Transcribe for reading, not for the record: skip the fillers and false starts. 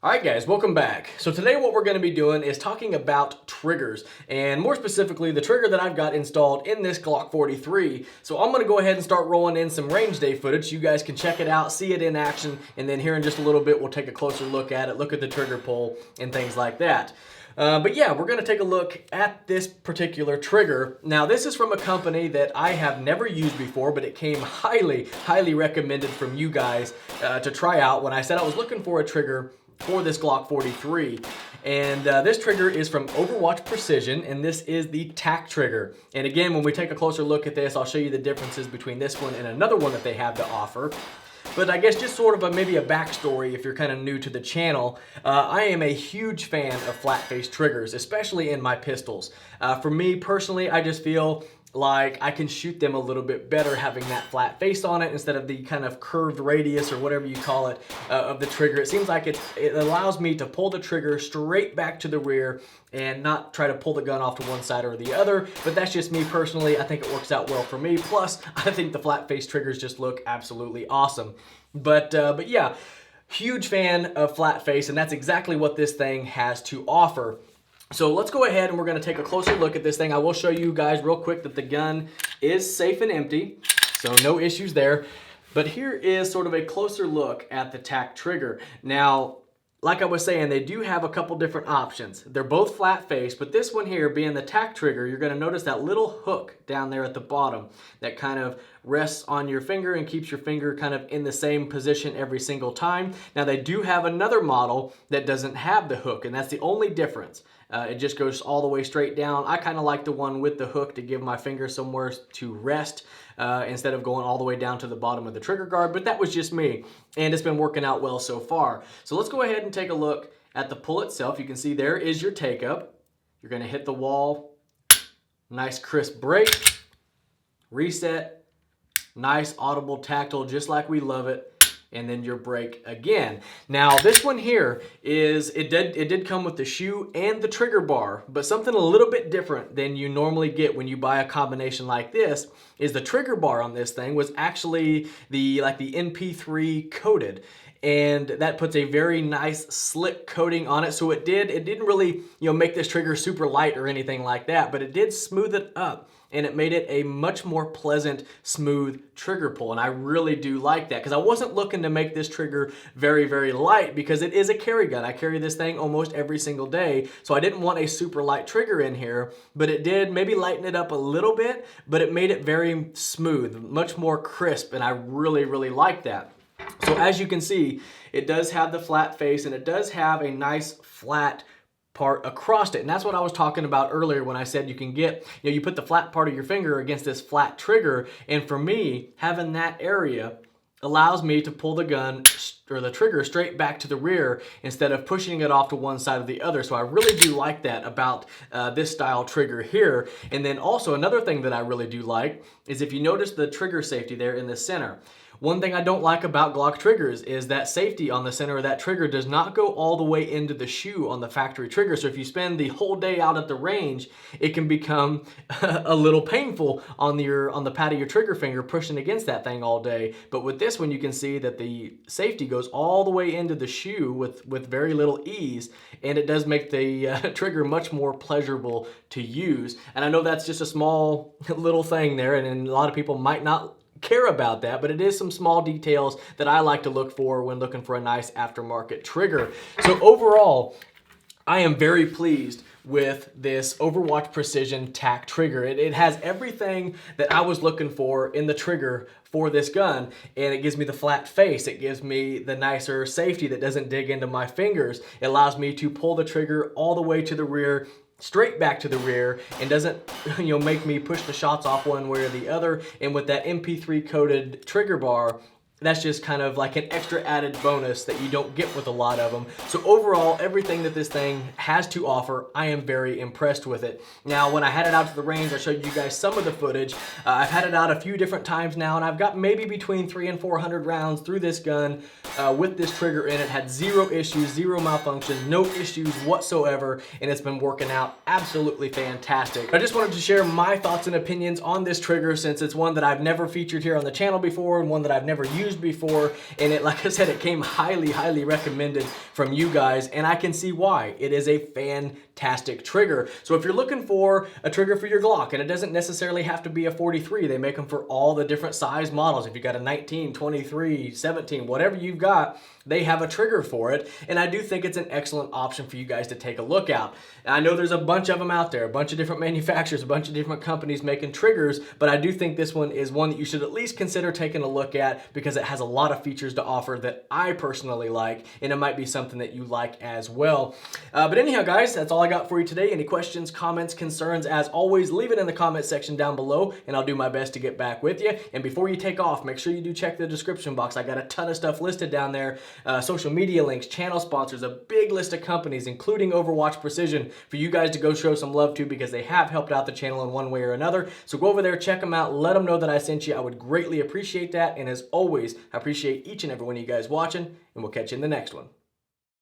Alright guys, welcome back. So today what we're going to be doing is talking about triggers, and more specifically the trigger that I've got installed in this Glock 43. So I'm going to go ahead and start rolling in some range day footage so you guys can check it out, see it in action, and then here in just a little bit we'll take a closer look at it, look at the trigger pull and things like that. But yeah, we're going to take a look at this particular trigger. Now this is from a company that I have never used before, but it came highly recommended from you guys to try out when I said I was looking for a trigger for this Glock 43. And this trigger is from Overwatch Precision, and this is the TAC trigger. And again, when we take a closer look at this, I'll show you the differences between this one and another one that they have to offer. But I guess just sort of maybe a backstory if you're kind of new to the channel. I am a huge fan of flat face triggers, especially in my pistols. For me personally, I just feel like I can shoot them a little bit better having that flat face on it instead of the kind of curved radius or whatever you call it of the trigger. It seems like it allows me to pull the trigger straight back to the rear and not try to pull the gun off to one side or the other. But that's just me personally. I think it works out well for me. Plus, I think the flat face triggers just look absolutely awesome. But yeah, huge fan of flat face, and that's exactly what this thing has to offer. So let's go ahead and we're going to take a closer look at this thing. I will show you guys real quick that the gun is safe and empty, so no issues there. But here is sort of a closer look at the TAC trigger. Now, like I was saying, they do have a couple different options. They're both flat face, but this one here, being the TAC trigger, you're going to notice that little hook down there at the bottom that kind of rests on your finger and keeps your finger kind of in the same position every single time. Now, they do have another model that doesn't have the hook, and that's the only difference. It just goes all the way straight down. I kind of like the one with the hook to give my finger somewhere to rest instead of going all the way down to the bottom of the trigger guard, but that was just me, and it's been working out well so far. So let's go ahead and take a look at the pull itself. You can see there is your take up. You're going to hit the wall, nice crisp break, reset, nice audible tactile just like we love it, and then your break again. Now this one here is, it did come with the shoe and the trigger bar, but something a little bit different than you normally get when you buy a combination like this is the trigger bar on this thing was actually the MP3 coated. And that puts a very nice slick coating on it. So it didn't really, make this trigger super light or anything like that, but it did smooth it up. And it made it a much more pleasant, smooth trigger pull. And I really do like that because I wasn't looking to make this trigger very light because it is a carry gun. I carry this thing almost every single day. So I didn't want a super light trigger in here, but it did maybe lighten it up a little bit, but it made it very smooth, much more crisp. And I really like that. So as you can see, it does have the flat face and it does have a nice flat part across it, and that's what I was talking about earlier when I said you can get, you put the flat part of your finger against this flat trigger, and for me, having that area allows me to pull the gun or the trigger straight back to the rear instead of pushing it off to one side or the other. So I really do like that about this style trigger here. And then also another thing that I really do like is if you notice the trigger safety there in the center. One thing I don't like about Glock triggers is that safety on the center of that trigger does not go all the way into the shoe on the factory trigger. So if you spend the whole day out at the range, it can become a little painful on the pad of your trigger finger pushing against that thing all day. But with this one, you can see that the safety goes all the way into the shoe with very little ease, and it does make the trigger much more pleasurable to use. And I know that's just a small little thing there, and a lot of people might not care about that, but it is some small details that I like to look for when looking for a nice aftermarket trigger. So overall, I am very pleased with this Overwatch Precision TAC trigger. It has everything that I was looking for in the trigger for this gun, and it gives me the flat face. It gives me the nicer safety that doesn't dig into my fingers. It allows me to pull the trigger all the way to the rear, straight back to the rear, and doesn't make me push the shots off one way or the other. And with that MP3 coated trigger bar, that's just kind of like an extra added bonus that you don't get with a lot of them. So overall, everything that this thing has to offer, I am very impressed with it. Now, when I had it out to the range, I showed you guys some of the footage. I've had it out a few different times now, and I've got maybe between 300 and 400 rounds through this gun with this trigger in it. Had zero issues, zero malfunctions, no issues whatsoever, and it's been working out absolutely fantastic. I just wanted to share my thoughts and opinions on this trigger since it's one that I've never featured here on the channel before and one that I've never used used before, and it, like I said, it came highly recommended from you guys, and I can see why. It is a fantastic trigger. So if you're looking for a trigger for your Glock, and it doesn't necessarily have to be a 43, they make them for all the different size models. If you got a 19, 23, 17, whatever you've got, they have a trigger for it, and I do think it's an excellent option for you guys to take a look at. And I know there's a bunch of them out there, a bunch of different manufacturers, a bunch of different companies making triggers, but I do think this one is one that you should at least consider taking a look at because it has a lot of features to offer that I personally like, and it might be something that you like as well. But anyhow, guys, that's all I got for you today. Any questions, comments, concerns, as always, leave it in the comment section down below, and I'll do my best to get back with you. And before you take off, make sure you do check the description box. I got a ton of stuff listed down there. Social media links, channel sponsors, a big list of companies, including Overwatch Precision, for you guys to go show some love to because they have helped out the channel in one way or another. So go over there, check them out, let them know that I sent you. I would greatly appreciate that. And as always, I appreciate each and every one of you guys watching, and we'll catch you in the next one.